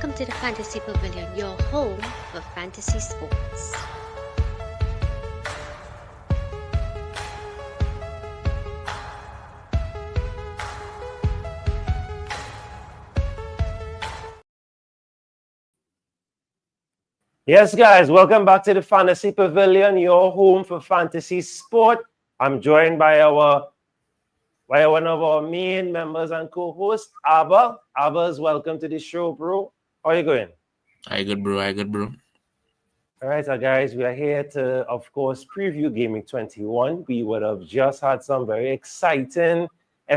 Welcome to the Fantasy Pavilion, your home for fantasy sports. Yes, guys, welcome back to the Fantasy Pavilion, your home for fantasy sport. I'm joined by one of our main members and co-host, Abba. Abba's welcome to the show, bro. How are you going? I good, bro. All right, so guys, we are here to, of course, preview Gaming 21. We would have just had some very exciting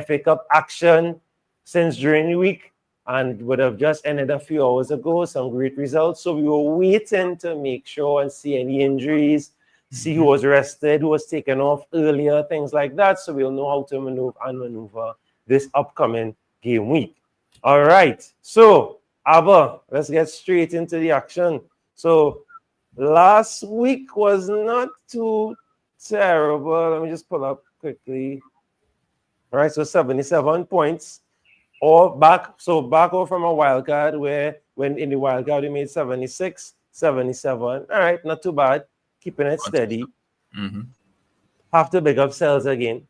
FA Cup action since during the week and would have just ended a few hours ago, some great results. So we were waiting to make sure and see any injuries, see who was rested, who was taken off earlier, things like that. So we'll know how to maneuver this upcoming game week. All right, so Abba, let's get straight into the action. So last week was not too terrible. Let me just pull up quickly. All right, so 77 points. Or back off from a wild card where when in the wild card we made 76, 77. All right, not too bad. Keeping it steady. Have to big up sales again.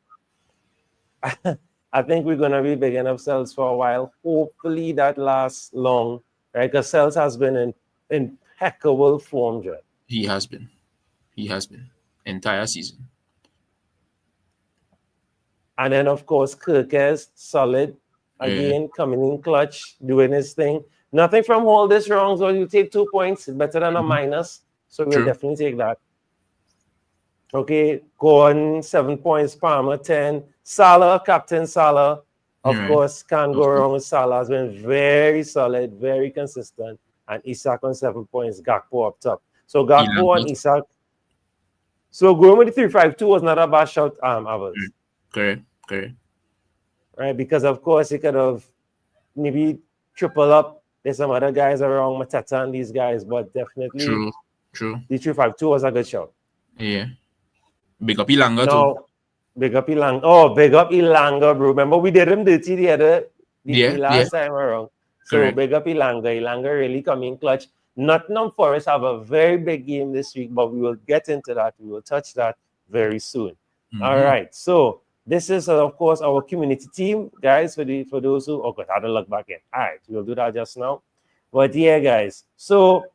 I think we're gonna be bigging up sales for a while. Hopefully that lasts long, right? Because sales has been in impeccable form, John. He has been entire season. And then of course Kirkes solid. Again, coming in clutch, doing his thing. Nothing from all this wrong, so you take 2 points, better than a minus. So we'll definitely take that. Okay, Gordon, 7 points, Palmer, 10. Salah, Captain Salah, of course, can't go wrong with Salah. Has been very solid, very consistent. And Isak on 7 points, Gakpo up top. So Gakpo and Isak. So going with the 3-5-2 was not a bad shout, others. Correct. Right, because of course he could have maybe triple up. There's some other guys around Matata and these guys, but definitely True. The 3-5-2 was a good shot. Yeah. Big up Ilanga too. Big up Ilanga. Oh, big up Ilanga, bro. Remember we did him dirty the last time around. So correct. Big up Ilanga. Ilanga really coming clutch. Nottingham Forest have a very big game this week, but we will get into that. We will touch that very soon. All right. So this is, of course, our community team, guys, for those who... Oh, God, I had to look back in. All right, we'll do that just now. But, yeah, guys. So,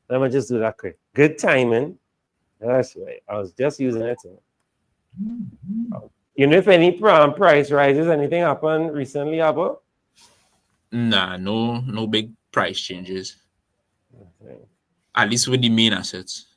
let me just do that quick. Good timing. That's right. I was just using it. You know if any price rises, anything happened recently, Abba? Nah, no big price changes. Okay. At least with the main assets.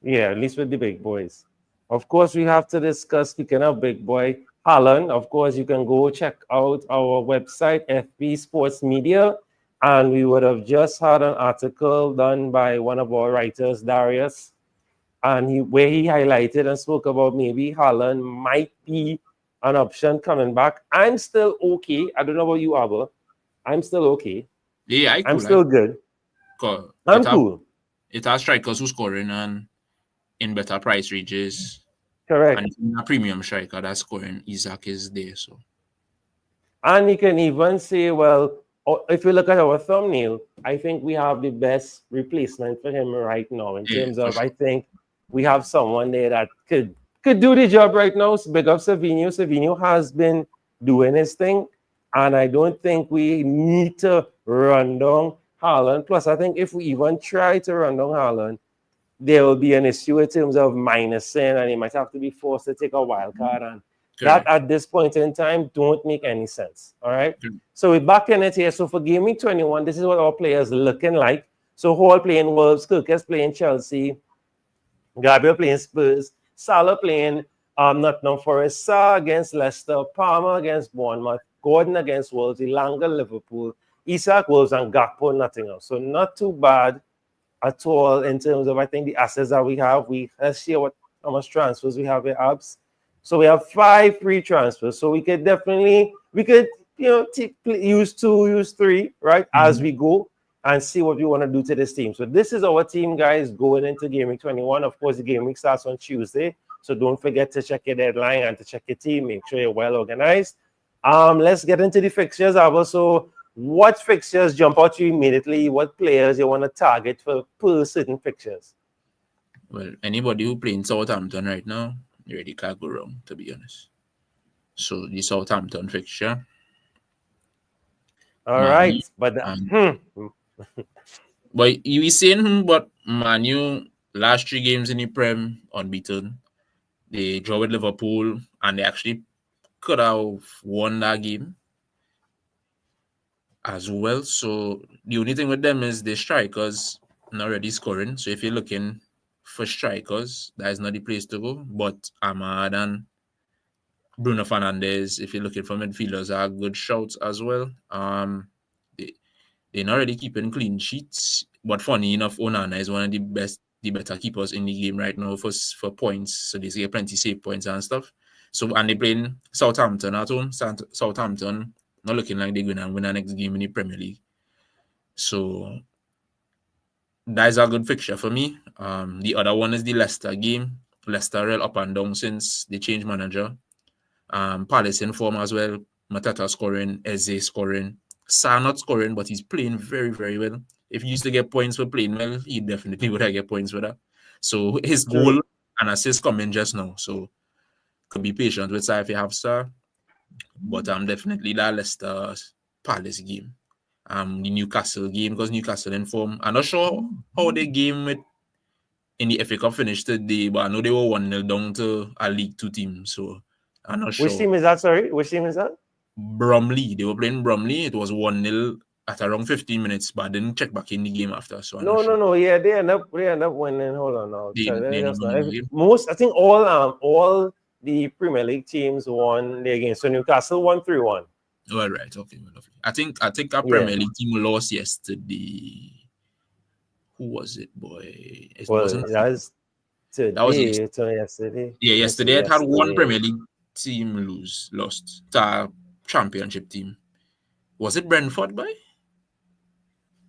Yeah, at least with the big boys. Of course, we have to discuss, speaking of big boy, Haaland. Of course, you can go check out our website, FB Sports Media, and we would have just had an article done by one of our writers, Darius, and where he highlighted and spoke about maybe Haaland might be an option coming back. I'm still okay. I don't know about you, Abba. I'm still okay. Yeah, I'm still good. I'm cool. It has strikers who scoring and in better price ranges. Correct. And a premium striker that's scoring, Isak is there. So, and you can even say, well, if you look at our thumbnail, I think we have the best replacement for him right now in terms of, I think we have someone there that could do the job right now. So big up Savinho. Savinho has been doing his thing, and I don't think we need to run down Haaland. Plus, I think if we even try to run down Haaland, there will be an issue in terms of minusing, and he might have to be forced to take a wild card. And that at this point in time don't make any sense. All right. So we're back in it here. So for Gaming 21, this is what our players looking like. So Hall playing Wolves, Kirkes playing Chelsea, Gabriel playing Spurs, Salah playing Nottingham Forest, Sa against Leicester, Palmer against Bournemouth, Gordon against Wolves, Ilanga Liverpool, Isak Wolves, and Gakpo Nottingham. So not too bad at all in terms of, I think, the assets that we have. Let's see how much transfers we have in apps. So we have 5 free transfers. So we could use 2, use 3, right, as we go and see what we want to do to this team. So this is our team, guys, going into Gaming 21. Of course, the game week starts on Tuesday. So don't forget to check your deadline and to check your team. Make sure you're well organized. Let's get into the fixtures. So what fixtures jump out to you immediately? What players you want to target for per certain fixtures? Well, anybody who playing Southampton right now, you really can't go wrong, to be honest. So the Southampton fixture, All Manu, right, but but you were saying but Manu last 3 games in the Prem unbeaten. They draw with Liverpool and they actually could have won that game as well. So the only thing with them is the strikers not already scoring. So if you're looking for strikers, that is not the place to go. But Ahmad and Bruno Fernandes, if you're looking for midfielders, are good shouts as well. They, they're not really keeping clean sheets. But funny enough, Onana is one of the better keepers in the game right now for points. So they get plenty save points and stuff. So and they playing Southampton at home. Southampton not looking like they're gonna win the next game in the Premier League. So that is a good fixture for me. The other one is the Leicester game. Leicester real up and down since they changed manager. Palace in form as well. Matata scoring, Eze scoring, Sa not scoring, but he's playing very, very well. If he used to get points for playing well, he definitely would have get points for that. So his goal and assist coming just now. So could be patient with Sa if you have Sa. But definitely that Leicester Palace game. The Newcastle game, because Newcastle in form. I'm not sure how the game in the FA Cup finished today, but I know they were 1-0 down to a League Two team. So I'm not sure. Which team is that? Sorry, which team is that? Bromley. They were playing Bromley. It was 1-0 at around 15 minutes, but I didn't check back in the game after. So I'm not sure. No. Yeah, they end up winning. Hold on now. They Most, I think all the Premier League teams won their games. So Newcastle won 3-1. All right. Okay. Lovely. I think our Premier League team lost yesterday. Who was it, boy? It wasn't. That was today. That was yesterday. Yeah, yesterday I had one Premier League team lost to our championship team. Was it Brentford, boy?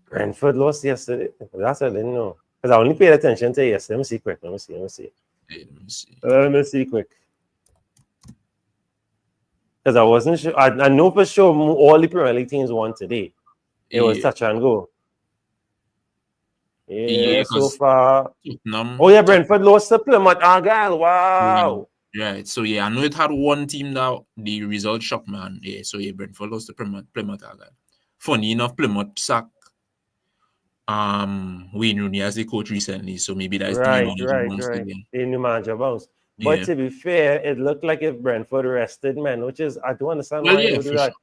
Brentford lost yesterday. That's what I didn't know. Because I only paid attention to yesterday. Let me see quick. Let me see. Let me see quick. Because I wasn't sure. I know for sure all the Premier League teams won today. It was touch and go. Yeah, so far. Brentford lost to Plymouth Argyle. Wow. Right. So I know it had one team that the result shocked, man. Yeah. So Brentford lost to Plymouth Argyle. Funny enough, Plymouth sacked Wayne Rooney as the coach recently. So maybe that's right. The new manager bounce. But to be fair, it looked like if Brentford rested, man, which is I don't understand why they would do that.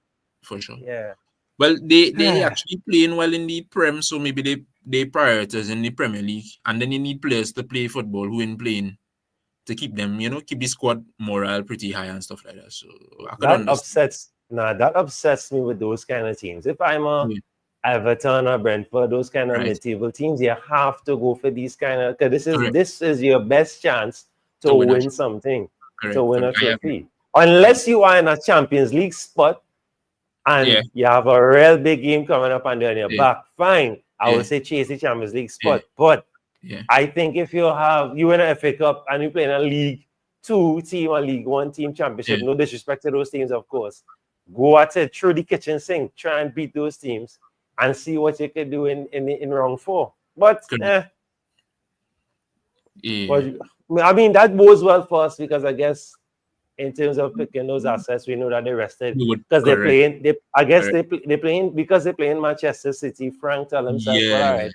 For sure. Yeah. Well, they actually playing well in the Prem, so maybe they prioritize in the Premier League, and then you need players to play football who ain't playing to keep them, keep the squad morale pretty high and stuff like that. So that upsets me with those kind of teams. If I'm a Everton or Brentford, those kind of mid-table teams, you have to go for these kind of because this is your best chance to win something, to win a trophy. Unless you are in a Champions League spot and you have a real big game coming up and they're on your back, fine. I would say chase the Champions League spot. But I think if you win an FA Cup and you play in a League 2 team or League 1 team championship, no disrespect to those teams, of course, go at it through the kitchen sink, try and beat those teams and see what you can do in round 4. But I mean, that bodes well for us because I guess in terms of picking those assets, we know that they're rested because they're playing. They're playing because they're playing Manchester City. Frank tell himself, all right,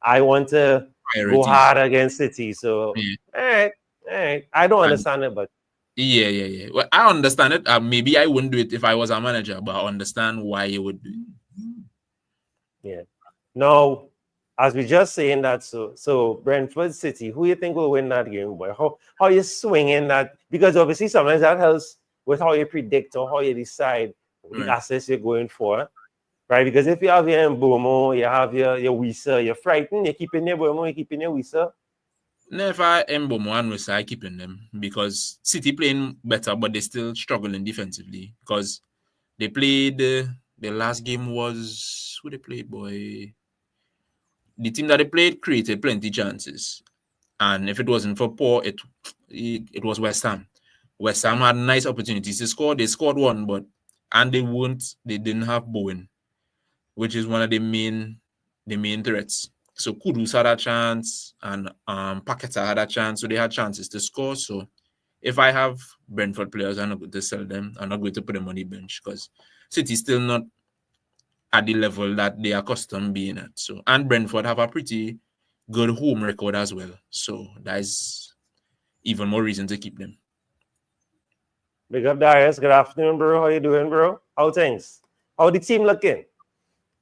I want to go hard against City. So, all right. I don't understand it, but yeah. Well, I understand it. Maybe I wouldn't do it if I was a manager, but I understand why you would do it. Yeah. Now, as we just saying that, so Brentford City, who you think will win that game, boy? How you swinging that? Because obviously sometimes that helps with how you predict or how you decide the assets you're going for, right? Because if you have your Mbomo, you have your Wisa, you're frightened, you're keeping your Mbomo, you're keeping your Wisa. No, if I Mbomo and Wisa, I'm keeping them because City playing better, but they're still struggling defensively because they played the last game was who they played, boy. The team that they played created plenty chances, and if it wasn't for Paul, it was West Ham. West Ham had nice opportunities to score. They scored one, but they didn't have Bowen. which is one of the main threats. So Kudus had a chance, and Paqueta had a chance, so they had chances to score. So if I have Brentford players, I'm not going to sell them. I'm not going to put them on the bench because City's still not at the level that they are accustomed being at. So, and Brentford have a pretty good home record as well. So that is even more reason to keep them. Big up Darius. Good afternoon, bro. How you doing, bro? How things? How the team looking?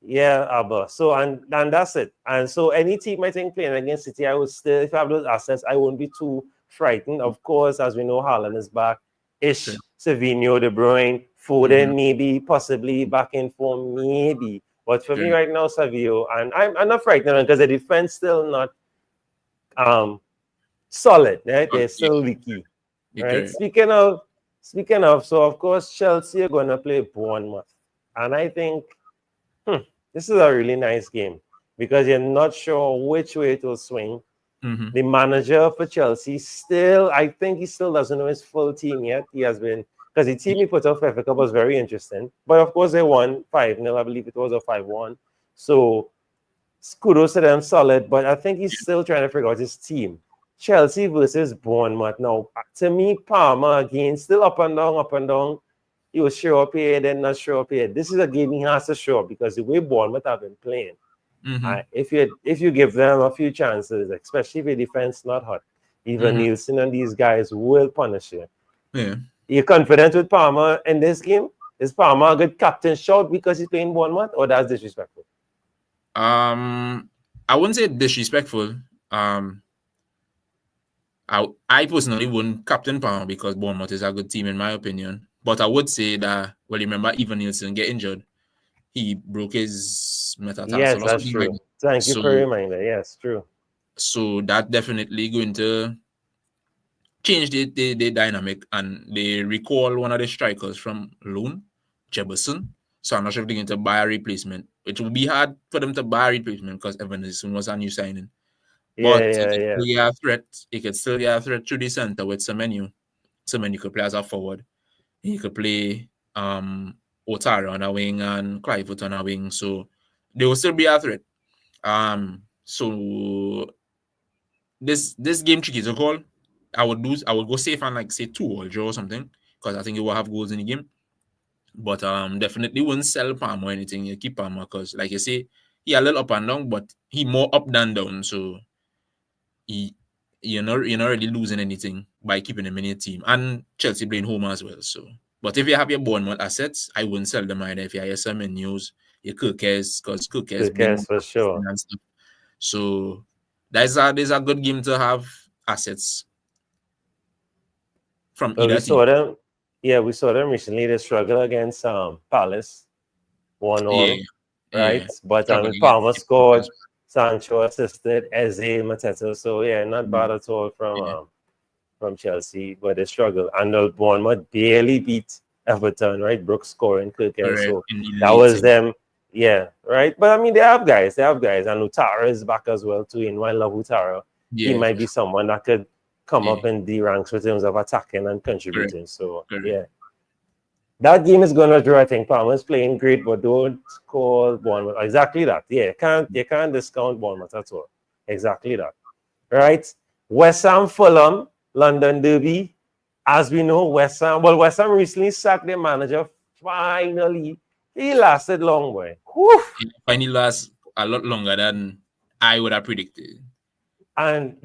Yeah, Abba. So and that's it. And so any team I think playing against City, I would still, if I have those assets, I won't be too frightened. Of course, as we know, Haaland is back. Ish, Savinho, De Bruyne, Foden, maybe, possibly back in form, maybe. But for me right now, Savio, and I'm not frightened because the defense still not solid, right? They're still leaky. Right. Speaking of, so of course Chelsea are gonna play Bournemouth. And I think this is a really nice game because you're not sure which way it will swing. The manager for Chelsea still, I think he still doesn't know his full team yet. He has been, because the team he put up FA Cup was very interesting. But of course, they won 5-0. I believe it was a 5-1. So kudos to them, solid. But I think he's still trying to figure out his team. Chelsea versus Bournemouth. Now, to me, Palmer again, still up and down, up and down. He was show up here, then not show up here. This is a game he has to show up because the way Bournemouth have been playing, if you give them a few chances, especially if your defense not hot, even Nielsen and these guys will punish you. Yeah. You're confident with Palmer in this game? Is Palmer a good captain shot because he's playing Bournemouth, or that's disrespectful? I wouldn't say disrespectful. I personally wouldn't captain Palmer because Bournemouth is a good team in my opinion. But I would say that, well, remember, even Nielsen get injured. He broke his metatarsal. Yes, that's true. Thank you for reminding. Yes, true. So that definitely going to change the dynamic, and they recall one of the strikers from loan, Jefferson. So I'm not sure if they're going to buy a replacement. It will be hard for them to buy a replacement because Evanston was a new signing. But he could still get a threat through the center with Semenyo. Semenyo could play as a forward. He could play Otara on a wing and Clive on a wing. So they will still be a threat. So this game tricky to call. I would go safe and like say 2 or draw or something because I think it will have goals in the game. But definitely wouldn't sell Palmer or anything. You keep Palmer because, like you say, he a little up and down, but he more up than down. So you're not really losing anything by keeping him in your team. And Chelsea playing home as well. So, but if you have your Bournemouth assets, I wouldn't sell them either. If you have your Semen News, your Kirkes, because Kirkes been for sure. And stuff. So there's a good game to have assets from either team. We saw them recently. They struggled against Palace 1-1, right? But Palmer scored, Sancho assisted, Eze, Mateta. So not bad at all from Chelsea, but they struggled. And Bournemouth barely beat Everton, right? Brooks scoring, Kirkes. So that was them. Yeah, right. But I mean, they have guys. And Utara is back as well too. And I love Utara. He might be someone that could come up in the ranks in terms of attacking and contributing. So that game is gonna draw. I think Palmer's playing great, but don't call Bournemouth. Exactly that. Yeah, you can't discount Bournemouth at all. Exactly that. Right? West Ham, Fulham, London Derby. As we know, West Ham recently sacked their manager. Finally, he lasted long, boy. He finally lasts a lot longer than I would have predicted. And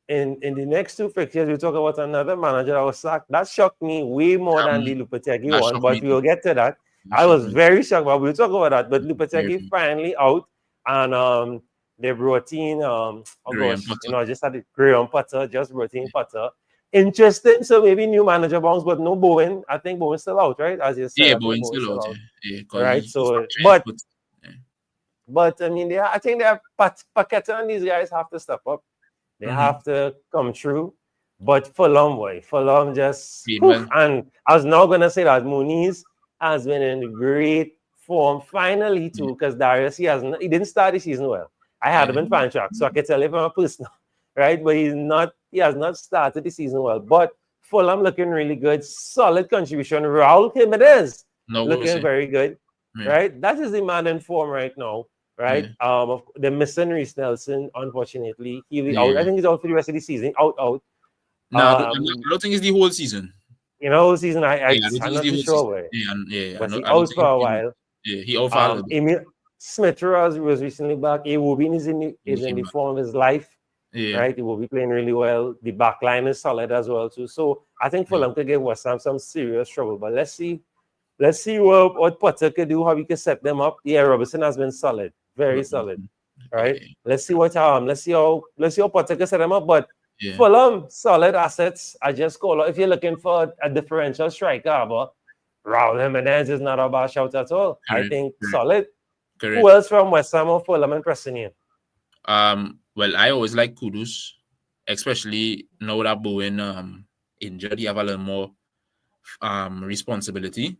in the next 2 fixtures, we talk about another manager that was sacked. That shocked me way more than the Lopetegui one, but we will get to that. I was very shocked, but we'll talk about that. But Lopetegui finally out, and they brought in, just had Graham Potter, just brought in Potter. Interesting. So maybe new manager bounce, but no Bowen. I think Bowen's still out, right? As you said, yeah, Bowen's still out. Yeah, right. So, but I mean, I think they have Paqueta and these guys have to step up. They have to come through. But Fulham just and I was now gonna say that Muniz has been in great form finally too, because Darius he didn't start the season well. I had him in fan track, so I can tell you from a personal, right? But he has not started the season well. But Fulham looking really good, solid contribution. Raul Jimenez looking very good. right? That is the man in form right now, right? They're missing Reece Nelson, unfortunately. He'll be out. I think he's out for the rest of the season. Out. No, I don't think it's the whole season. You know, season I don't think I'm it's not the too whole sure season. where. Was he I don't out for think a while? he out for a little bit. Emil Smith was recently back. Iwobi is in the form of his life. Right, he will be playing really well. The back line is solid as well too. So I think Fulham could give West Ham some serious trouble. But let's see what Potter could do, how he can set them up. Yeah, Robertson has been solid, very solid. Right. Let's see let's see how Potter can set them up. But Fulham, solid assets. I just call out if you're looking for a differential striker, but Raul Jimenez is not a bad shout at all. I think solid. Who else from West Ham or Fulham impressing you? Well, I always like Kudus, especially now that Bowen injured. He have a little more responsibility,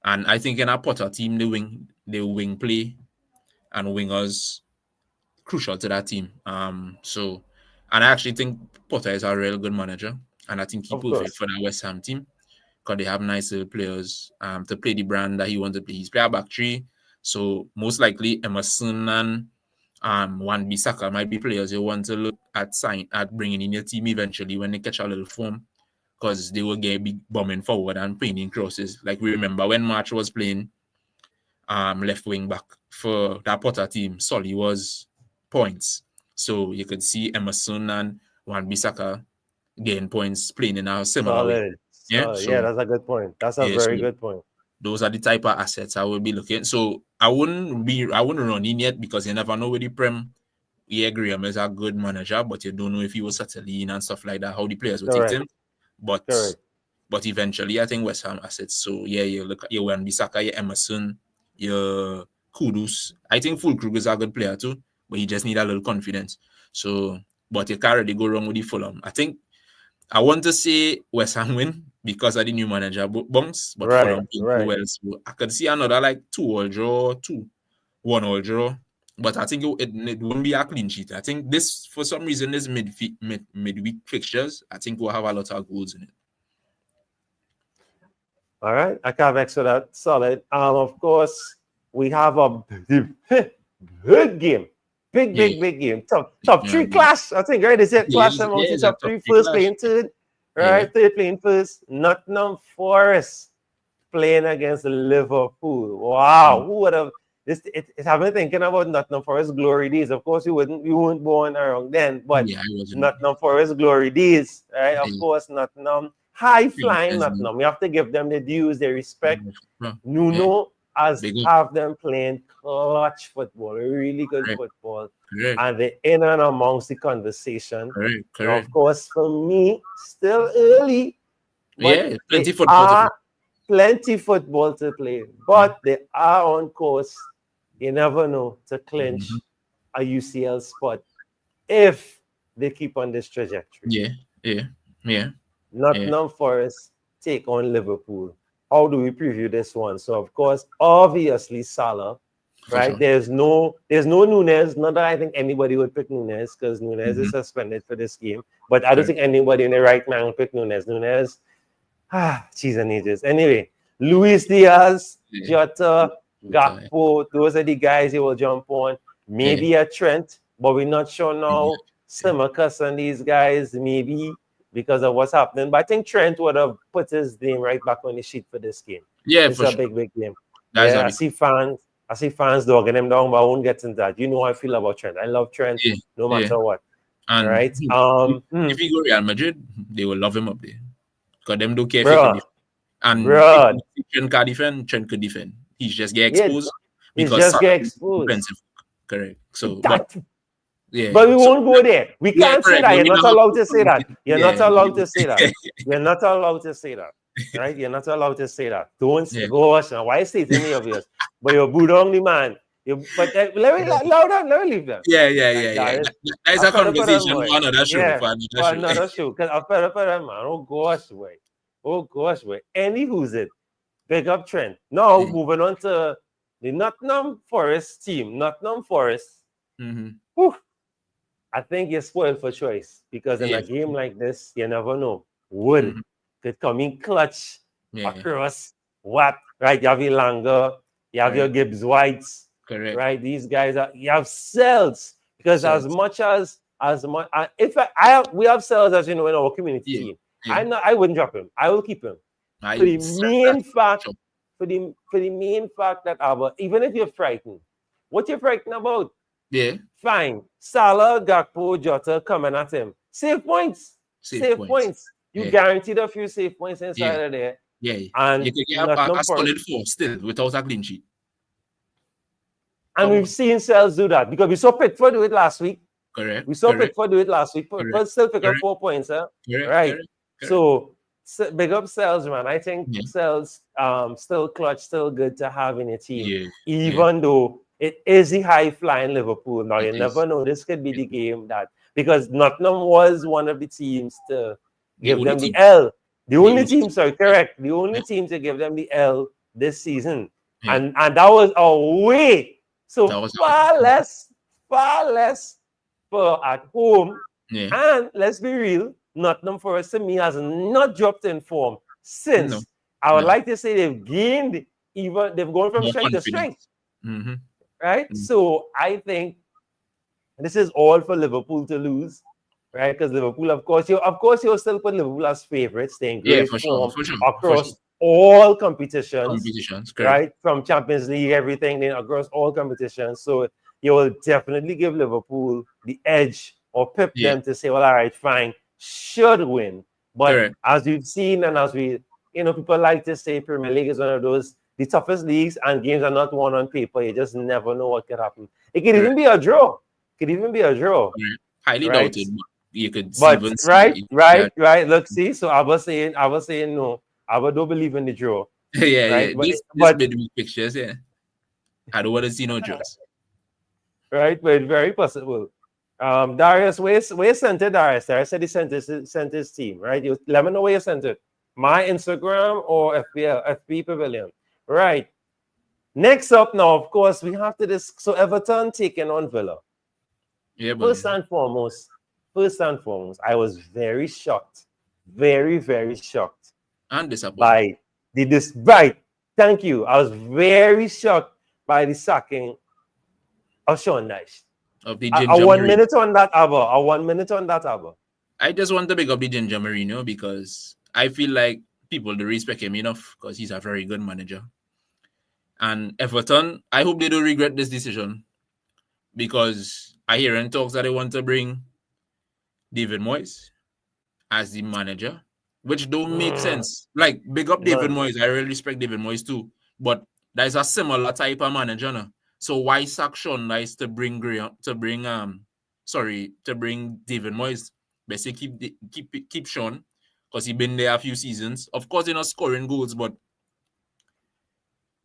and I think in our Potter team, the wing play and wingers crucial to that team. And I actually think Potter is a real good manager, and I think he's perfect for the West Ham team because they have nice little players to play the brand that he wants to play. He's play a back three, so most likely Emerson and Wan-Bissaka might be players you want to look at bringing in your team eventually when they catch a little form, because they will get big bombing forward and playing in crosses. Like we remember when March was playing left wing back for that Potter team, Solly was points. So you could see Emerson and Wan-Bissaka getting points playing in a similar way. Yeah, that's a good point. That's a very good point. Those are the type of assets I would be looking. So I wouldn't run in yet because you never know with the Prem. Yeah, Graham is a good manager, but you don't know if he will settle in and stuff like that, how the players will take him. But eventually, I think West Ham assets. So yeah, you look at your Wan-Bissaka, your Emerson, your Kudus. I think Fulkrug is a good player too, but he just need a little confidence. So, but you can't really go wrong with the Fulham. I think I want to say West Ham win because of the new manager bunks, but Fulham win well. So I could see another like 2-2 draw, 1-1 draw. But I think it won't be a clean sheet. I think this, for some reason, this midweek fixtures, I think we'll have a lot of goals in it. All right, I can't vex with that. Solid. Of course, we have a big game. Big game. Top three clash. I think, right? Is it clash amongst the top three? First playing third. Right? Third playing first. Nottingham Forest playing against Liverpool. Wow. Who would have I've been thinking about Nottingham Forest glory days. Of course, we weren't born around then, but Nottingham Forest glory days, right? Of course, Nottingham high flying Nottingham. We have to give them the dues, the respect. Nuno has have them playing clutch football, really good football, and they're in and amongst the conversation. Now, of course, for me, still early. But plenty football. Plenty football to play, but they are on course. You never know to clinch a UCL spot if they keep on this trajectory. Nottingham Forest take on Liverpool. How do we preview this one? So, of course, obviously Salah, right? Sure. There's no Nunes. Not that I think anybody would pick Nunes because Nunes is suspended for this game. But I don't think anybody in the right mind will pick Nunes. Cheese and ages. Anyway, Luis Diaz, Jota, Gakpo, those are the guys he will jump on. Maybe a Trent, but we're not sure now. Simicus and these guys, maybe because of what's happening. But I think Trent would have put his name right back on the sheet for this game. Yeah, it's a big game. I see fans dogging him down, but I won't get into that. You know how I feel about Trent. I love Trent no matter what. And right? If he go Real Madrid, they will love him up there. Because them don't care if he can defend. And if Trent can defend, Trent could defend. He just get exposed. Defensive. Correct. So, but we won't go there. We can't say that. You're not allowed to say that. You're not allowed to say that. You're not allowed to say that. Right? You're not allowed to say that. Don't say, gosh, now why is it any obvious? But you're good on the man. But let me leave them. Yeah. That's a conversation for another show. For another show. Because I've put man. Oh gosh, wait. Any who's it? Big up Trent. Now moving on to the Nottingham Forest team. Nottingham Forest. I think you're spoiled for choice because in a game like this, you never know. Wood could come in clutch across what? Right? You have Ilanga, You have your Correct. Gibbs Whites, Correct. right? These guys are. You have Cells because as Cells. much as if we have Cells, as you know, in our community Yeah. team. Yeah. I wouldn't drop him. I will keep him for I the sense that. main fact. Sure. For the main fact that even if you're frightened, what you're frightened about? Yeah. Fine. Salah, Gakpo, Jota coming at him. Save points. Safe Save points. points. You Yeah. guaranteed a few save points Yeah. inside of there. Yeah. You And can get Nottingham a Forest. solid 4 still without a clean sheet. And Come we've on. seen Cells do that because we saw Pickford do it last week. Correct. We saw Correct. Pickford do it last week. Correct. Pickford still pick up Correct. 4 points, huh? Correct. Right. Correct. So big up Cells, man. I think Yeah. Cells still clutch, still good to have in your team. Yeah. Even though it is the high flying Liverpool. Now you It never is. know. This could be the game that because Nottingham was one of the teams to The give only them the team. L. The only only team, team. sorry, correct. The only Yeah. team to give them the L this season. Yeah. And that was away. So That was far less for at home. Yeah. And let's be real, Nottingham Forest to me has not dropped in form since. No. I would No. like to say they've gone from More strength to strength, confidence. Mm-hmm. right? Mm. So I think this is all for Liverpool to lose, right? Because Liverpool, of course, you'll still put Liverpool as favorites, staying Yeah, great for sure. form For sure. For sure. across all competitions, Competitions. Correct. right? From Champions League, everything, then across all competitions. So you will definitely give Liverpool the edge or pip Yeah. them to say, well, all right, fine, should win. But Correct. as we've seen and as people like to say Premier League is one of those, the toughest leagues and games are not won on paper. You just never know what could happen. It could even be a draw. Could even be a draw. Correct. Highly Right? doubted, but you could But even see. right. Look, see, so I was saying no. I don't believe in the draw. Yeah, Right? yeah. This But midweek fixtures, yeah. I don't want to see no draws. right, but very possible. Darius, where sent it, Darius? Darius said he sent his team, right? Let me know where you sent it. My Instagram or FP Pavilion. Right. Next up now, of course, we have to so Everton taking on Villa. Yeah, but First and foremost, I was very shocked. Very, very shocked and disappointed. by right. Thank you. I was very shocked by the sacking of Sean Dyche. Of the A Ginger 1 Marino. minute on that, Abba. A 1 minute on that, Abba. I just want to big up the Ginger Marino because I feel like people do respect him enough because he's a very good manager. And Everton, I hope they don't regret this decision because I hear in talks that they want to bring David Moyes as the manager, which don't make sense. Like, big up David Moyes. I really respect David Moyes too. But there's a similar type of manager now. So why sack Sean Dyche to bring David Moyes? Basically keep Sean because he been there a few seasons. Of course, they're not scoring goals, but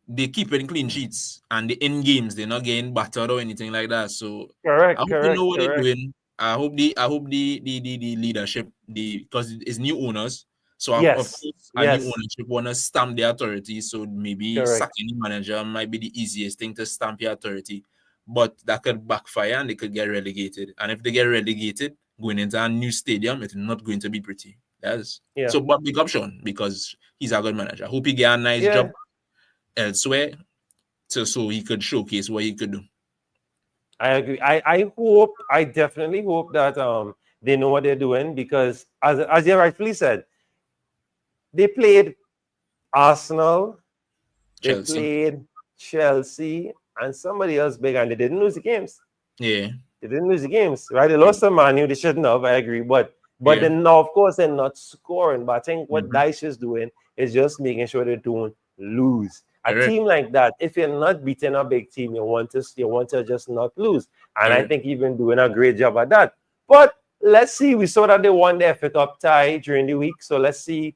they keep in clean sheets and the in games they're not getting battered or anything like that. So Correct. I hope they know what they're doing. I hope the leadership, because it's new owners. So of course new ownership want to stamp the authority. So maybe sacking the manager might be the easiest thing to stamp your authority. But that could backfire and they could get relegated. And if they get relegated, going into a new stadium, it's not going to be pretty. So but big up Sean because he's a good manager. I hope he get a nice job elsewhere so he could showcase what he could do. I agree. I definitely hope that they know what they're doing because as you rightfully said, they played Arsenal, they played Chelsea, and somebody else big, and they didn't lose the games. Yeah. They didn't lose the games, right? They lost to Man U, they shouldn't have, I agree. But then now, of course, they're not scoring. But I think what Dyche is doing is just making sure they don't lose. A team like that, if you're not beating a big team, you want to just not lose. And I think he's been doing a great job at that. But let's see. We saw that they won the FA Cup tie during the week. So let's see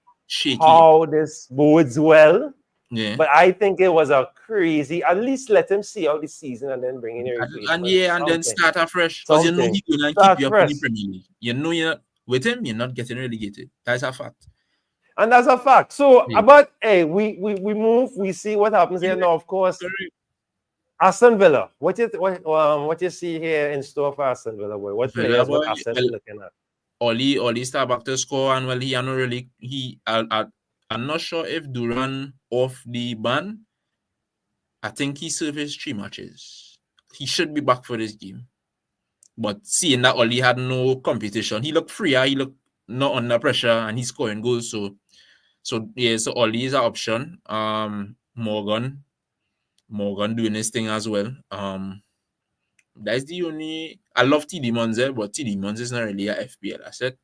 how this bodes well. Yeah. But I think it was a crazy. At least let him see out the season and then bring in a replacement. And then start afresh because you know he's gonna keep you up in the Premier League. You know with him you're not getting relegated. That's a fact. And that's a fact. So, but hey, we move. We see what happens here now. Of course, Aston Villa. What you see here in store for Aston Villa? What players? What assets you looking at? Oli start back to score, and he not really. I'm not sure if Duran off the ban, I think he served his 3 matches. He should be back for this game. But seeing that Oli had no competition, he looked freer, he looked not under pressure, and he's scoring goals. So Oli is an option. Morgan doing his thing as well. That's the only. I love TD Monze, but TD Monze is not really a FPL asset.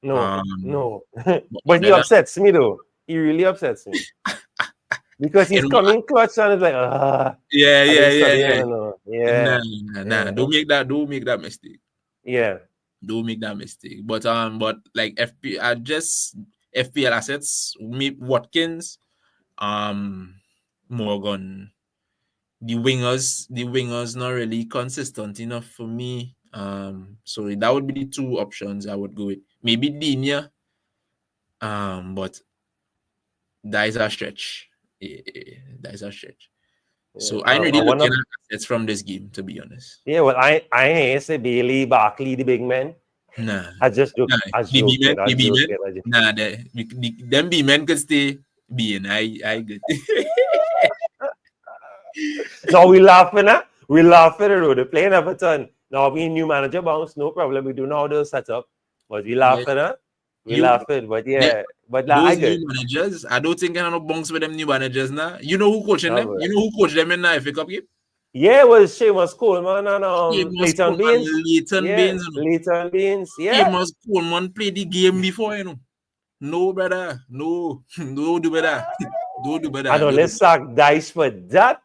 No. But he upsets me though. He really upsets me. Because he's coming clutch and it's like, Yeah. Nah. Don't make that mistake. Yeah. Don't make that mistake. But like FPL assets, Watkins, Morgan. The wingers not really consistent enough for me. So that would be the 2 options I would go with. Maybe Dinya. But that is a stretch. Yeah, that is a stretch. So I'm really looking at assets from this game, to be honest. Yeah, well, I ain't say Bailey, Barkley, the big men. Nah. I just joke. The B-men. Nah, them B-men could stay being. I good. No, we laughing at. We laughing at they're playing Everton. Now we new manager bounce, no problem. We do know how to set up. But we laughing at. We laughing. But yeah. But those new managers, I don't think I have no bunks with them new managers now. You know who coaching them? You know who coached them in the FA Cup game? Yeah, it was Seamus Coleman and Leighton Baines. Leighton Baines. Yeah. Seamus Coleman played the game before, you know. No, brother. No. Don't do better. Don't do better. I don't let's sack dice for that.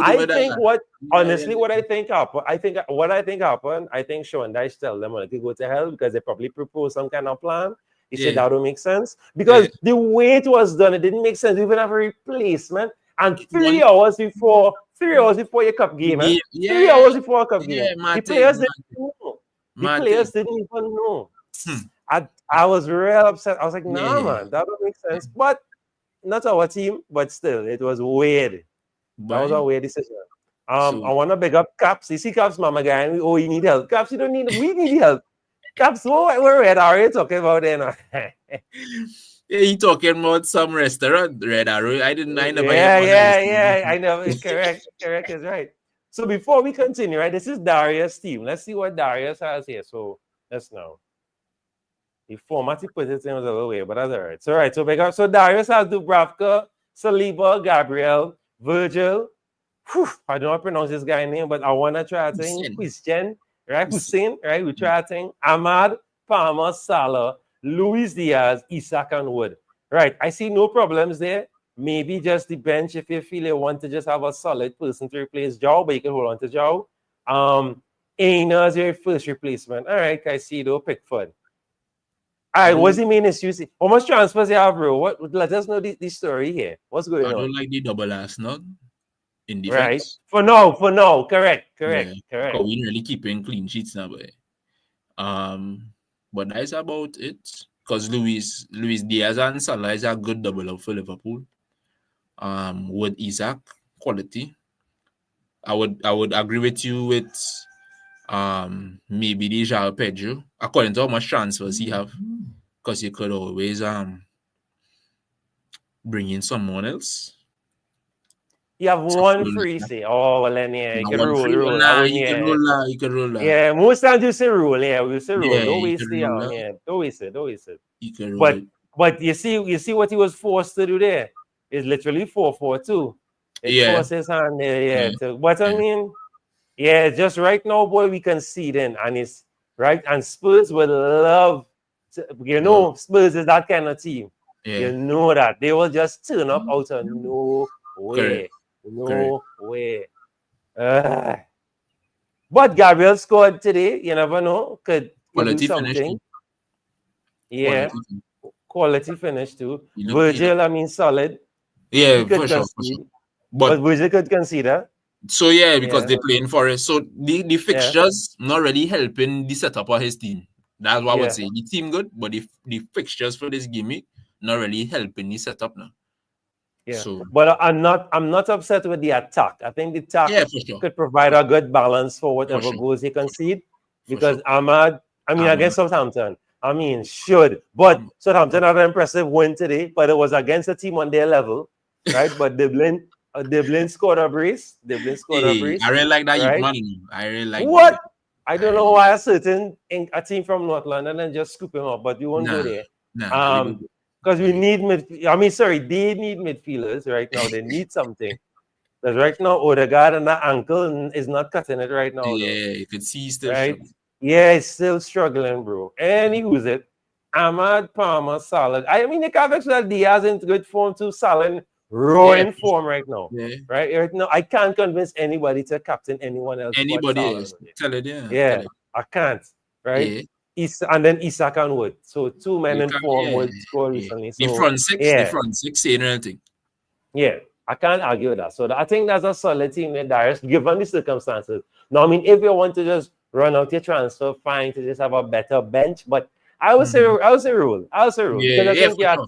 I think what I think happened. I think Sean Dyche tell them to go to hell because they probably proposed some kind of plan. He said that don't make sense because the way it was done, it didn't make sense. We even have a replacement, and 3 hours before your cup game, 3 hours before a cup game, the players didn't know. The players didn't even know. I was real upset. I was like, nah, man, that don't make sense. But not our team, but still, it was weird. That was a weird decision. I want to big up Caps. You see Caps, mama guy, and you need help. Caps, you don't need. We need help. Caps, we're Red Arrow talking about it now. Yeah, he talking about some restaurant, Red Arrow. I never. Yeah. I know. Correct is right. So before we continue, right, this is Darius' team. Let's see what Darius has here. So let's know. The format he put it in was a little weird, but that's all right. So right, so big up. So Darius has Dubravka, Saliba, Gabriel, Virgil. I don't know how to pronounce this guy's name, but I want to try to think Christian, right? Hussein, right? We try to think Ahmad, Palmer, Salah, Luis Diaz, Isak, and Wood. Right. I see no problems there. Maybe just the bench if you feel you want to just have a solid person to replace Joe, but you can hold on to Joe. Aina is your first replacement. All right, I see though, Pickford. All right, what's the main issue? How much transfers you have, bro? Let us know the story here. What's going on? I don't like the double ass, not in defense. Right. For now. Correct. We really keeping clean sheets now, boy. But that's about it. Because Luis Diaz and Salah is a good double up for Liverpool. With Isak, quality. I would agree with you with maybe the João Pedro, according to how much transfers he have. Because you could always bring in someone else. You have one free say. Oh, well then you can roll. You can roll. Yeah, most times you say roll. Yeah, we say roll. Don't waste it. Don't waste it. You can roll. But you see what he was forced to do there. It's literally 4-4-2. It forces hand there. But I mean, just right now, boy, we can see then, and it's right. And Spurs would love to, Spurs is that kind of team. Yeah. You know that they will just turn up out of no way. No way. But Gabriel scored today. You never know. Could do something. Yeah. Quality finish too. Virgil, I mean, solid. Yeah, for sure. But Virgil could consider. So because they're playing for it. So the fixtures not really helping the setup of his team. That's what I would say. The team good, but the fixtures for this gimmick not really helping the setup now. Yeah. So, but I'm not upset with the attack. I think the attack could provide a good balance for whatever goals he concede. Because Ahmad, against Southampton, should. But Southampton had an impressive win today, but it was against a team on their level, right? But Dublin, Devlin scored a brace. Devlin scored a Hey, I brace, really like that youth right? man. I really like that What? youth. I I don't know really, why a team from North London and just scoop him up, but we won't go nah, there. nah, we do. Because we Yeah, need they need midfielders right now. They need something. Because right now, Odegaard and that ankle is not cutting it right now, though. yeah, you could see he's still Right? struggling. Yeah, it's still struggling, bro. And who's it? Ahmad Palmer, solid. I mean, the Cavex that Diaz in good form too, solid, Yeah, roaring form right now. yeah. Right? Right now, I can't convince anybody to captain anyone else but Anybody Salah. else? Tell it, yeah, tell Yeah, it. I can't. Right? Yeah, And then Isak and Wood. So two men you in can. form Yeah, would score yeah. recently. The So front six, yeah, saying anything. yeah. I can't argue with that. So I think that's a solid team with Darius, given the circumstances. Now, I mean, if you want to just run out your transfer, fine to just have a better bench. But I would say rule. I would say rule. Yeah, Because I yeah, think for sure.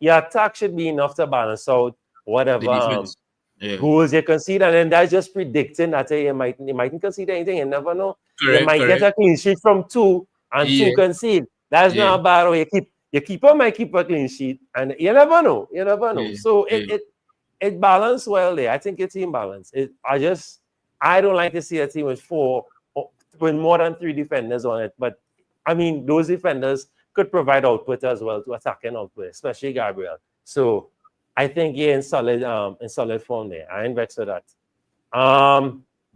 your attack should be enough to balance out The whatever defense. Yeah, goals you concede, and then that's just predicting that you mightn't concede anything. You never know. You correct, might get correct. a clean sheet from two and two Yeah, concede. That's yeah, not a bad way. Your keeper might keep a clean sheet, and you never know. You never know. yeah, So yeah. it balanced well there. I think your team balanced. I don't like to see a team with more than three defenders on it. But I mean, those defenders could provide output as well to attacking output, especially Gabriel. So I think you're in solid form there. I ain't vexed with that.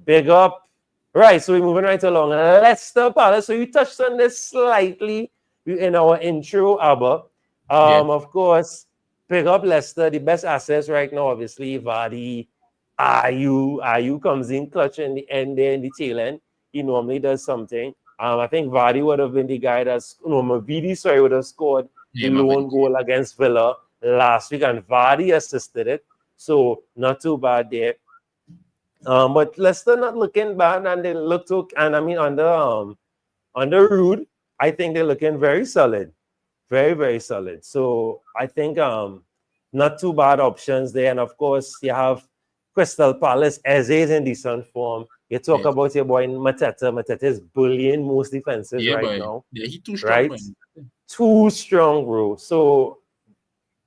Big up. Right, so we're moving right along. Leicester Palace. So you touched on this slightly in our intro, Abba. Yeah. Of course, pick up Leicester. The best assets right now, obviously, Vardy, Ayu comes in clutch in the end there in the tail end. He normally does something. I think Vardy would have been the guy Mavidi, sorry, would have scored the Yeah, my bad. lone goal against Villa last week, and Vardy assisted it. So not too bad there. But Leicester not looking bad, and they look to, and I mean under Rude, I think they're looking very solid, very very solid. So I think not too bad options there, and of course you have Crystal Palace. Eze is in decent form. You talk Yeah, about your boy Mateta. Mateta is bullying most defenses yeah, right boy. now, Yeah, he too strong, right? man. Too strong, bro. So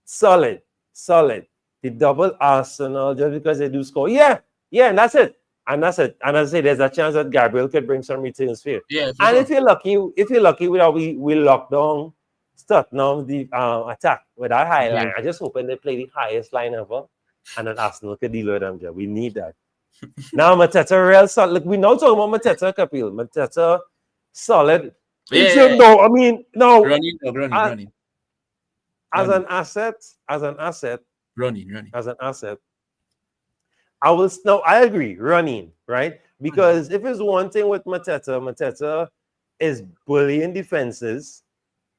solid, solid. The double Arsenal just because they do score. Yeah, yeah, and that's it. And that's it. And as I say, there's a chance that Gabriel could bring some returns for you. Yeah, for And sure. if you're lucky, we lock down Tottenham the attack with that high Yeah. line. I just hoping they play the highest line ever, and then Arsenal could deal with them. There. We need that. Now Mateta real solid. Look, we now talking about Mateta, Kapil. Mateta solid. It's Yeah, no, I mean no. running, dog, running, As, running, as running, an asset, as an asset, running, running. as an asset. I agree, running, right? Because if it's one thing with Mateta is bullying defenses,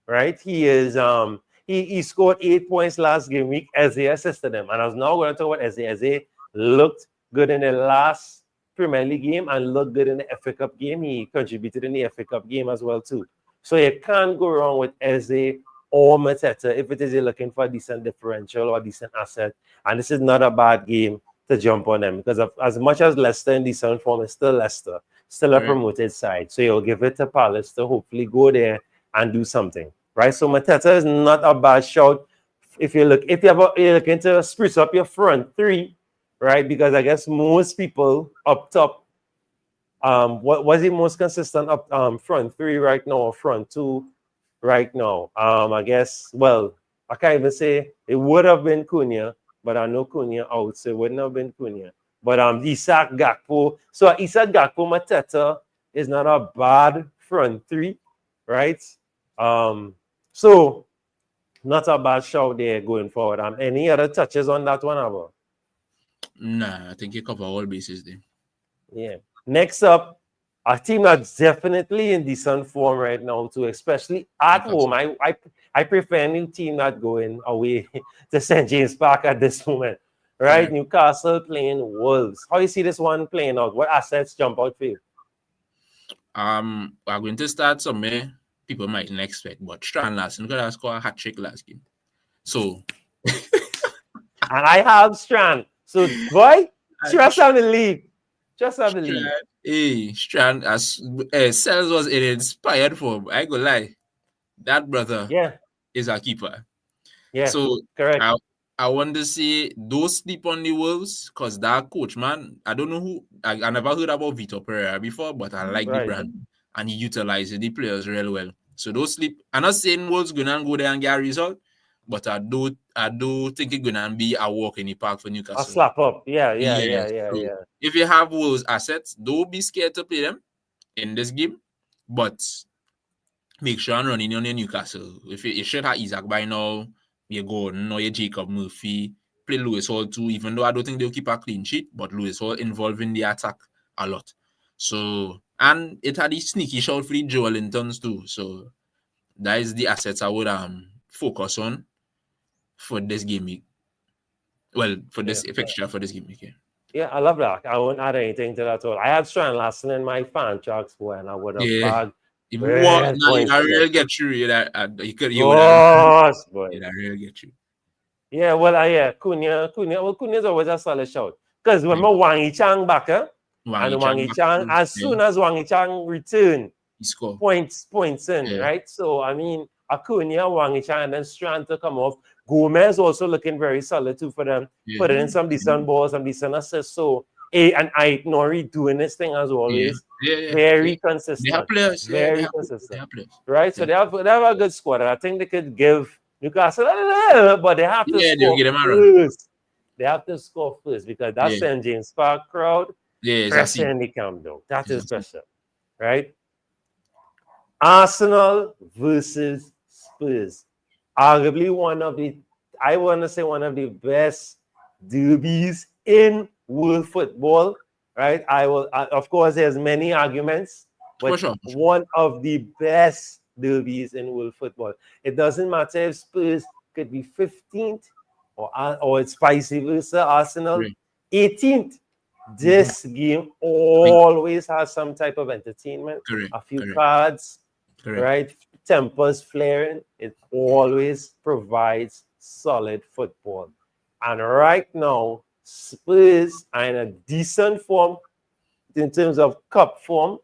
right? He scored 8 points last game week as they assisted him. And I was now going to talk about Eze looked good in the last Premier League game and looked good in the FA Cup game. He contributed in the FA Cup game as well, too. So you can't go wrong with Eze or Mateta if it is you're looking for a decent differential or a decent asset. And this is not a bad game to jump on them because as much as Leicester in decent form, it's still Leicester, still a Correct. promoted side. So you'll give it to Palace to hopefully go there and do something, right? So Mateta is not a bad shout. If you're looking to spruce up your front three, right? Because I guess most people up top, what was the most consistent up front three right now or front two right now? I guess I can't even say it would have been Cunha, but I know Cunha out, so it wouldn't have been Cunha. But Isak Gakpo. So Isak Gakpo Mateta is not a bad front three, right? So not a bad shout there going forward. Any other touches on that one, Abba? Nah, I think you cover all bases there. Yeah. Next up, a team that's definitely in decent form right now too, especially at home. I prefer a new team not going away to St. James Park at this moment. Right? Correct. Newcastle playing Wolves. How you see this one playing out? What assets jump out for you? We're going to start somewhere people mightn't expect, but Strand Larson got to score a hat trick last game. So And I have Strand. So boy, trust on the league. Just have the league. Hey, Strand as Sells was in inspired form. I go lie. That brother Yeah. is our keeper. Yeah. So Correct. I want to say don't sleep on the Wolves because that coach, man, I don't know who. I never heard about Vitor Pereira before, but I like the Right. brand and he utilizes the players real well. So don't sleep. I'm not saying Wolves gonna go there and get a result, but I do think it's gonna be a walk in the park for A Newcastle. slap up. Yeah. So if you have Wolves assets, don't be scared to play them in this game, but make sure I'm running on your Newcastle. If you should have Isaac by now, you're Gordon or you're Jacob Murphy, play Lewis Hall too, even though I don't think they'll keep a clean sheet, but Lewis Hall involved in the attack a lot. So, and it had a sneaky shot for the Joe Lintons too. So, that is the assets I would focus on for this game week. Well, for this fixture for this game week. Yeah, I love that. I won't add anything to that at all. I had Strand Lassen in my fan tracks for, and I would have bagged What? Now points. I really get you. You would really get you. Yeah, well, yeah, Cunha. Well, Cunha is always a solid shout. Because remember Wang Yichang back, and Wang Yichang, as soon as Wang Yichang returned, he scored points in, right? So, I mean, Acuna, Wang Yichang, and then Strand to come off. Gomez also looking very solid too for them. Putting in some decent balls, some decent assists. So, and I Nori doing this thing as always. Very consistent. They have players. Very consistent. They have players. Right? So they have a good squad. And I think they could give Newcastle, but they have to score first. They have to score first because that St. James Park crowd pressure in the camp though. That is pressure. Right? Arsenal versus Spurs. Arguably one of the best derbies in world football, right? Of course, there's many arguments, but one of the best derbies in world football. It doesn't matter if Spurs could be 15th or it's vice versa, Arsenal 18th. This game always has some type of entertainment, a few cards, right? Tempers flaring. It always provides solid football. And right now, Spurs are in a decent form in terms of cup form.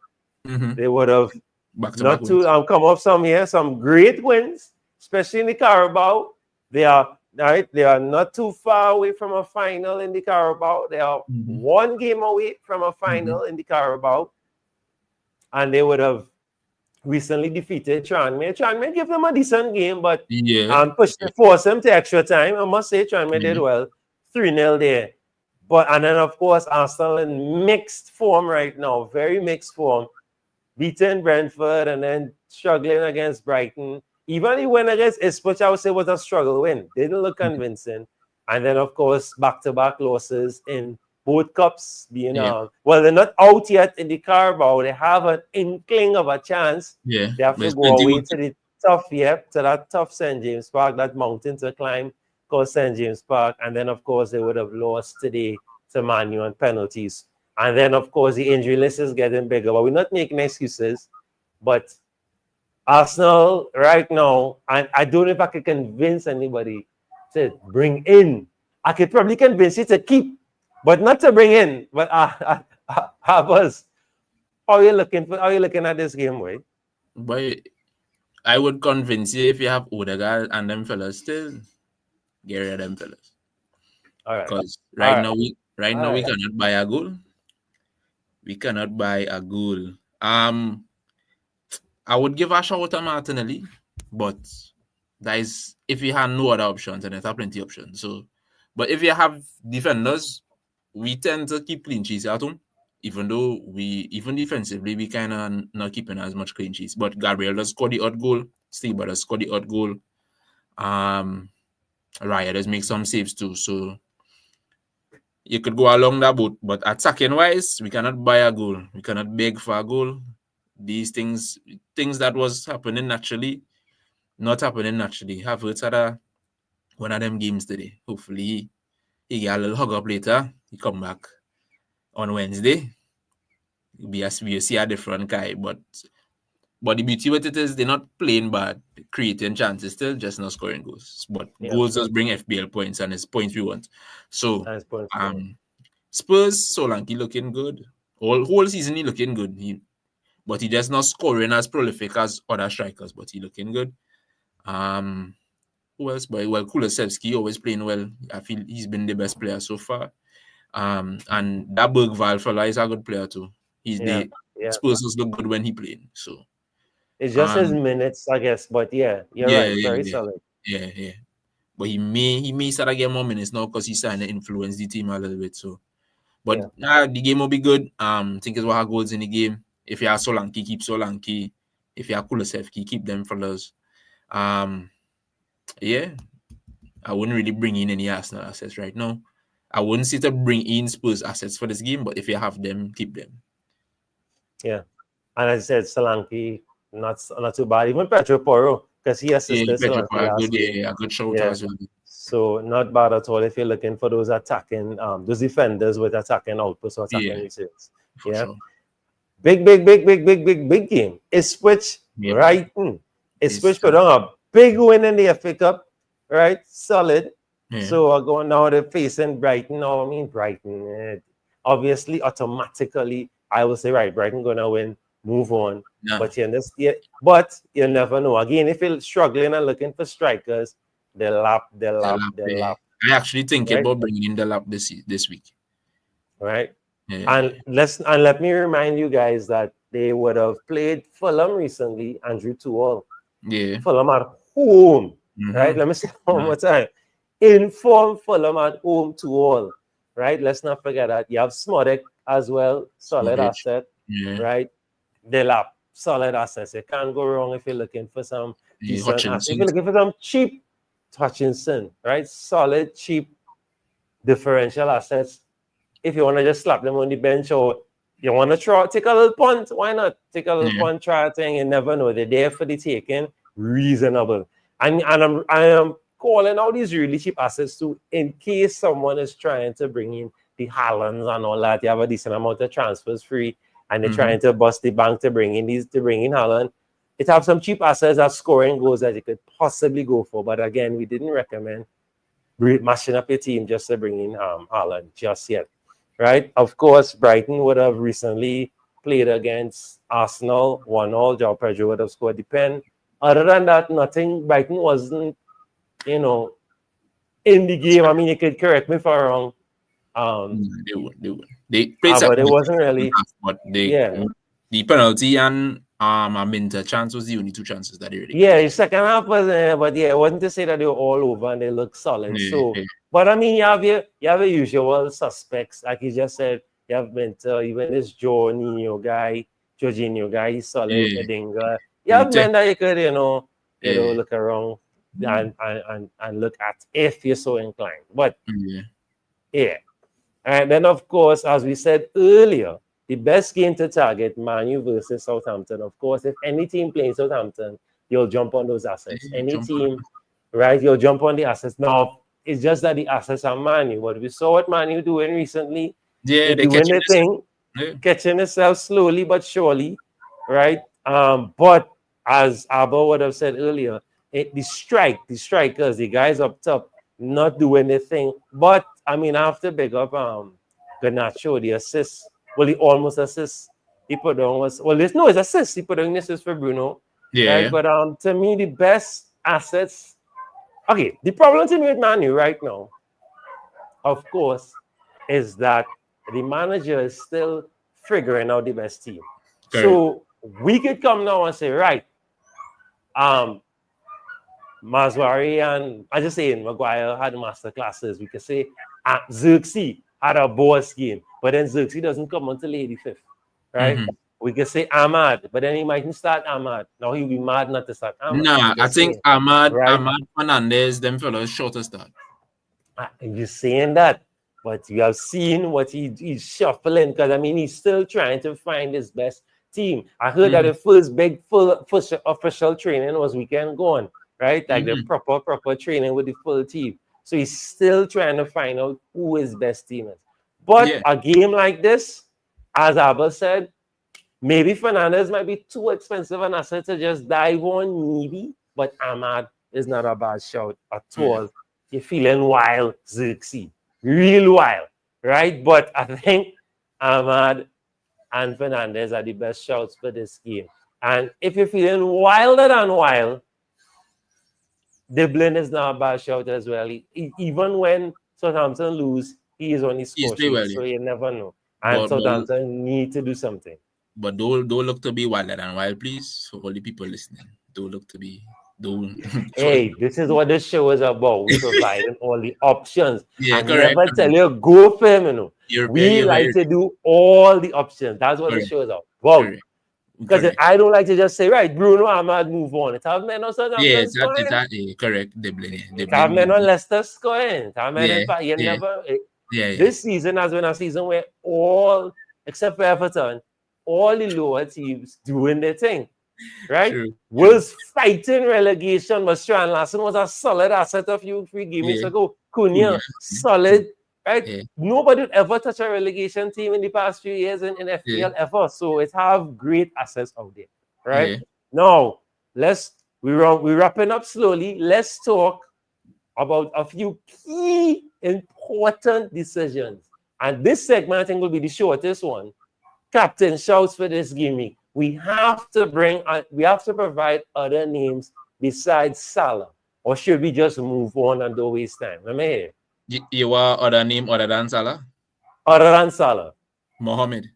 They would have come off some great wins, especially in the Carabao. They are not too far away from a final in the Carabao. They are one game away from a final in the Carabao. And they would have recently defeated Tranmere. Tranmere gave them a decent game, but forced them to extra time. I must say Tranmere did well. 3-0 there. And then, of course, Arsenal in mixed form right now. Very mixed form. Beaten Brentford and then struggling against Brighton. Even the win against Ipswich, I would say, was a struggle win. Didn't look convincing. And then, of course, back-to-back losses in both cups being they're not out yet in the Carabao. They have an inkling of a chance. They have to go away to the tough St. James Park, that mountain to climb called St. James Park. And then, of course, they would have lost today to Man U on penalties. And then, of course, the injury list is getting bigger. But we're not making excuses. But Arsenal right now, and I don't know if I could convince anybody to bring in. I could probably convince you to keep, but not to bring in. But Habas, how are you looking at this game, way? But I would convince you if you have Odegaard and them fellas still, get rid of them fellas. All right. Because right now we cannot buy a goal. We cannot buy a goal. I would give a shout to Martinelli, but that is if you have no other options, and there's plenty of options. So, but if you have defenders, we tend to keep clean sheets at home, even though even defensively we kind of not keeping as much clean sheets. But Gabriel does score the odd goal. Steve does score the odd goal. Raya does make some saves too. So you could go along that boat, but attacking wise, we cannot buy a goal. We cannot beg for a goal. These things that was happening naturally, not happening naturally. Havertz had one of them games today. Hopefully, he get a little hug up later. He come back on Wednesday. We see a different guy, but the beauty with it is they're not playing bad, creating chances still, just not scoring goals. But goals just bring FPL points, and it's points we want. So, Spurs, Solanke looking good. Whole season he looking good. But he just not scoring as prolific as other strikers, but he looking good. who else? But well, Kulusevski always playing well. I feel he's been the best player so far. And that Bergvall fella is a good player too. Yeah. Spurs just look good when he playing. So It's just his minutes, I guess. But yeah, you're right. Very solid. Yeah. But he may start to get more minutes now because he's starting to influence the team a little bit. So, but the game will be good. Think it's what our goals in the game. If you have Solanke, keep Solanke. If you have Kulusevski, keep them fellas. Yeah, I wouldn't really bring in any Arsenal assets right now. I wouldn't say to bring in Spurs assets for this game, but if you have them, keep them. Yeah, and as I said, Solanke not too bad. Even Pedro Porro, because he assisted Solanke last game. A good shout as well. So not bad at all if you're looking for those attacking, those defenders with attacking outputs or attacking reserves. Sure. Big game. Ipswich Brighton. Ipswich put on a big win in the FA Cup, right? Solid. Yeah. So going now they're facing Brighton. No, I mean Brighton. Obviously, automatically, I will say right, Brighton gonna win, move on. Yeah. But you never know. Again, if you're struggling and looking for strikers, they'll lap. I actually think about bringing in the lap this week. Right. Yeah. And let me remind you guys that they would have played Fulham recently and drew 2-2. Yeah. Fulham at home. Right. Let me say one more time. Inform Fulham at home 2-2. Right. Let's not forget that. You have Smodek as well. Solid asset. Yeah. Right. They lap. Solid assets. You can't go wrong if you're looking for some decent assets. If you're looking for some cheap Hutchinson, right? Solid, cheap, differential assets. If you want to just slap them on the bench or you want to take a little punt, why not? Take a little punt, try a thing. You never know. They're there for the taking. Reasonable. And I am calling out these really cheap assets too, in case someone is trying to bring in the Haalands and all that. You have a decent amount of transfers free, and they're trying to bust the bank to bring in Haaland. It have some cheap assets that scoring goals that you could possibly go for. But again, we didn't recommend mashing up your team just to bring in Haaland just yet. Right? Of course, Brighton would have recently played against Arsenal, 1-1. João Pedro would have scored the pen. Other than that, nothing. Brighton wasn't, in the game. I mean, you could correct me if I'm wrong. They would. They played but it wasn't really. But the penalty and Minter chance was the only two chances that they really. Yeah, the second half was, but it wasn't to say that they were all over and they looked solid. But I mean, you have your usual suspects, like you just said. You have Minter, even this Jorginho guy, he's solid. Edinga. You have men that you could, look around and look at if you're so inclined. But and then of course, as we said earlier, the best game to target, Man U versus Southampton. Of course, if any team playing Southampton, you'll jump on those assets. Any team, right? You'll jump on the assets. Now, it's just that the assets are Man U. What we saw what Man U doing recently, they're doing the thing, catching itself slowly but surely, right? But as Abba would have said earlier, the strikers, the guys up top, not doing anything. But I mean, I have to big up Garnacho, the assist. Well, he almost assists. He put on his assist. He put on assist for Bruno. Yeah. Right? But to me, the best assets. Okay, the problem to me with Man U right now, of course, is that the manager is still figuring out the best team. Okay. So we could come now and say, right, Mazwari and I just saying Maguire had master classes. We could say Xerxes had a boss game, but then Xerxes doesn't come until 85th, right? We could say Ahmad, but then he mightn't start Ahmad. Now he'll be mad not to start Ahmad. Nah, I think Ahmad Fernandez, them fellows shorter start. You're saying that, but you have seen what he's shuffling, because I mean he's still trying to find his best team. I heard that the first big first official training was weekend gone, right? Like the proper training with the full team. So he's still trying to find out who his best team is. But a game like this, as Abba said, maybe Fernandez might be too expensive an asset to just dive on, maybe. But Ahmad is not a bad shout at all. You're feeling wild, Xerxes. Real wild, right? But I think Ahmad and Fernandez are the best shouts for this game. And if you're feeling wilder than wild, Dublin is not a bad shout as well. Even when Southampton lose, he is on the He's score play well, sheet, so yeah. you never know. And But Southampton need to do something. But don't look to be wilder than wild, please. For all the people listening, don't look to be don't. Hey, this is what this show is about. We providing all the options. Yeah, I correct. never tell you go for him, you know. We You're like very to do all the options. That's what the correct. show is about. Correct. Because I don't like to just say, right, Bruno, I might move on. It's have men on Yeah, Southampton scoring. correct. Dublin, yeah. It's have men on Leicester scoring. It's have men Yeah, in fact, you yeah. never. Yeah. This season has been a season where all, except for Everton, all the lower teams doing their thing, right? True. Was fighting relegation, but Strand Larson was a solid asset a few 3 games ago. Cunha, solid, right? Yeah. Nobody would ever touch a relegation team in the past few years in FPL ever. So it have great assets out there, right? Yeah. Now, we're wrapping up slowly. Let's talk about a few key important decisions. And this segment, I think, will be the shortest one. Captain shouts for this gimmick. We have to provide other names besides Salah. Or should we just move on and don't waste time? Let me hear. You want other name other than Salah? Other than Salah. Mohammed.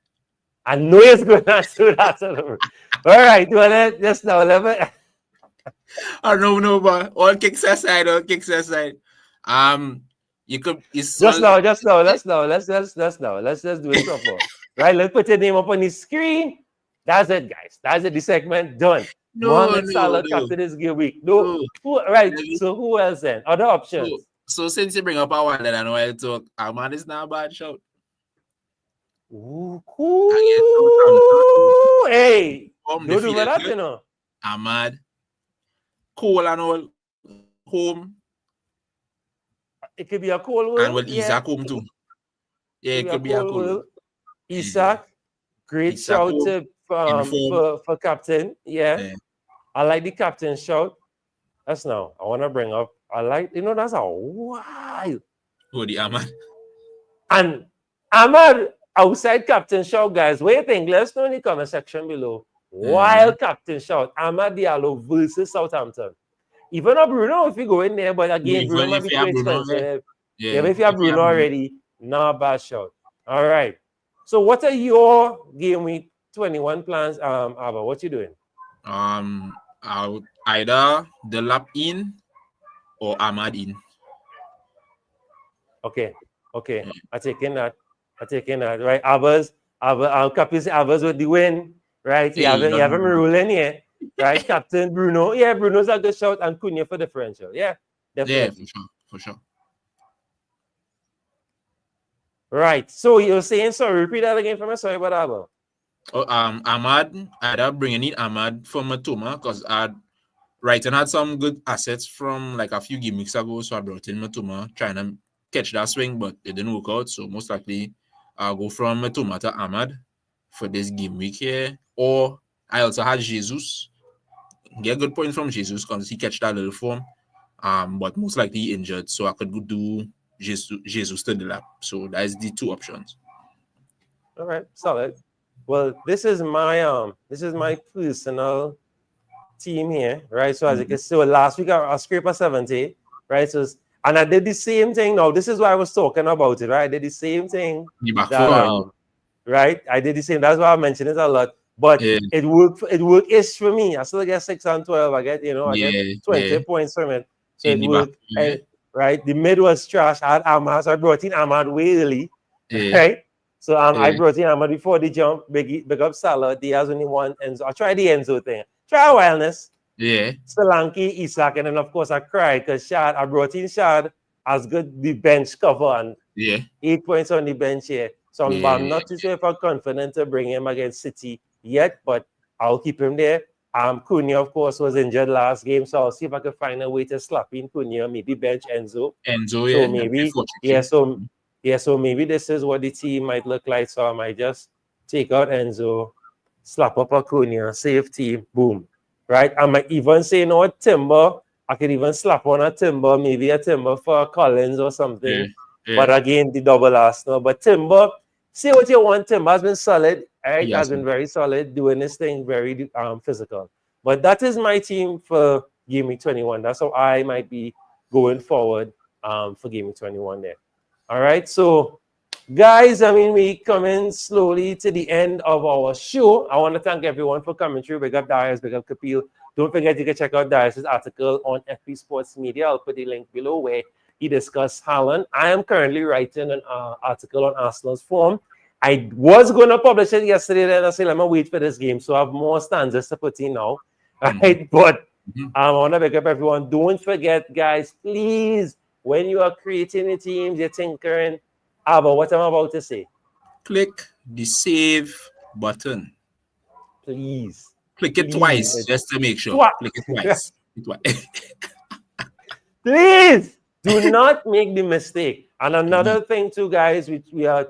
I know it's going to answer that. All right, well, just now, let me. I don't know, but all kicks aside. You could just now. Let's do it proper. Right, let's put your name up on the screen. That's it, guys. That's it. The segment done. Mohamed Salah captain this game week. Right. So who else then? Other options. So since you bring up our one, I know I talk. Ahmad is not a bad shout. Ooh, cool. Hey, don't do that, you know. Ahmad, cool and all, home. It could be a cool and well, Isaac home too. Yeah, it could be a cool. Isaac, great shout for captain. Yeah. I like the captain shout. That's now. I want to bring up. I like, that's a wild. Oh, the Ahmad. And Ahmad, outside captain shout, guys. What do you think? Let us know in the comment section below. Wild captain shout. Ahmad Diallo versus Southampton. Even a Bruno, if you go in there, but again, Bruno might be too expensive. Yeah, but if you have Bruno already, not a bad shout. All right. So what are your game week 21 plans, Abba? What you doing? I'll either Delap in or Ahmad in. Okay. I'm taking that. Right. Abba's with the win. Right. You haven't ruling here. Right. Captain Bruno. Yeah, Bruno's a good shout and Cunha for differential. Yeah, definitely. Yeah, for sure. Right. So you're saying, sorry, repeat that again for me. Sorry about Abba. Ahmad, either bringing in Ahmad from Matoma because Brighton had some good assets from like a few gimmicks ago, so I brought in Matoma trying to catch that swing, but it didn't work out. So most likely I'll go from Matoma to Ahmad for this game week here. Or I also had Jesus. Get a good point from Jesus because he catch that little form. But most likely injured, so I could do Jesus to the lap. So that is the two options. All right, solid. Well, this is my personal team here, right? So as you can see, last week I scraped a 70, right? So and I did the same thing. Now this is why I was talking about it, right? I did the same thing. Right? I did the same. That's why I mentioned it a lot. But it worked ish for me. I still get 6 and 12. I get, I get 20 points from it. So it worked. Right? The mid was trash. I had Ahmad, so I brought in Ahmad way early. Right? So I brought in Ahmad before the jump. Big up Salah. He has only one Enzo. I tried the Enzo thing. Try wildness. Yeah. Solanke, Isaac, and then of course I cried because I brought in Shad as good the bench cover and 8 points on the bench here. So I'm not too sure if I'm confident to bring him against City yet, but I'll keep him there. Cunha, of course, was injured last game, so I'll see if I can find a way to slap in Cunha, maybe bench Enzo. So maybe, so maybe this is what the team might look like. So I might just take out Enzo, slap up a Cunha, save team, boom. Right? I might even say, Timber. I could even slap on a Timber, maybe a Timber for Collins or something. But again, the double Arsenal. But Timber, say what you want. Timber has been solid. Right? Has been very solid, doing this thing very physical. But that is my team for Game Week 21. That's how I might be going forward for Game Week 21 there. All right, so guys, I mean, we coming slowly to the end of our show. I want to thank everyone for coming through. Big up Darius, big up Kapil. Don't forget you can check out Darius' article on FP Sports Media. I'll put the link below where he discussed Haaland. I am currently writing an article on Arsenal's form. I was going to publish it yesterday, then I said, let me wait for this game. So I have more stanzas to put in now. Right? But I want to big up everyone. Don't forget, guys, please, when you are creating the teams, you're tinkering about what I'm about to say. Click the save button. Please. Click it twice just to make sure. Click it twice. Please do not make the mistake. And another thing too, guys, we are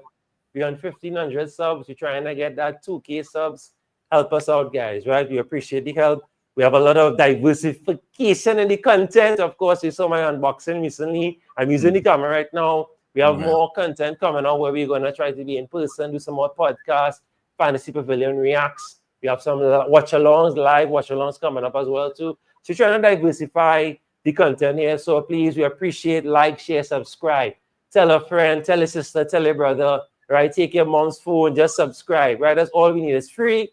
on 1,500 subs. We're trying to get that 2K subs. Help us out, guys, right? We appreciate the help. We have a lot of diversification in the content. Of course, you saw my unboxing recently. I'm using the camera right now. We have more content coming out where we're going to try to be in person, do some more podcasts, Fantasy Pavilion Reacts. We have some watch-alongs, live watch-alongs coming up as well, too. So we're trying to diversify the content here. So please, we appreciate, like, share, subscribe. Tell a friend, tell a sister, tell a brother, right? Take your mom's phone, just subscribe, right? That's all we need. It's free.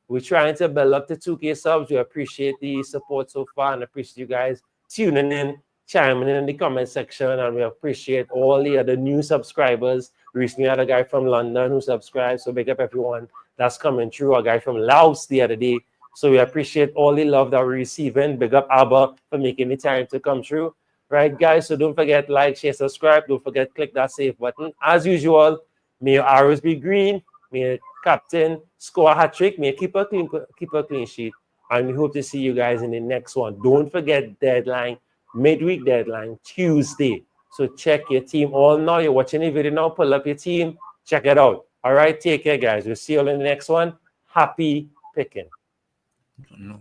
We're trying to build up to 2K subs. We appreciate the support so far and appreciate you guys tuning in, chiming in the comment section, and we appreciate all the other new subscribers. We recently had a guy from London who subscribed, so big up everyone that's coming through. A guy from Laos the other day. So we appreciate all the love that we're receiving. Big up Abba for making the time to come through. Right, guys? So don't forget, like, share, subscribe. Don't forget, click that save button. As usual, may your arrows be green. May your captain score a hat-trick. May you keep a clean sheet. And we hope to see you guys in the next one. Don't forget deadline, midweek deadline, Tuesday. So check your team all now. You're watching the video now. Pull up your team. Check it out. All right, take care, guys. We'll see you all in the next one. Happy picking. No.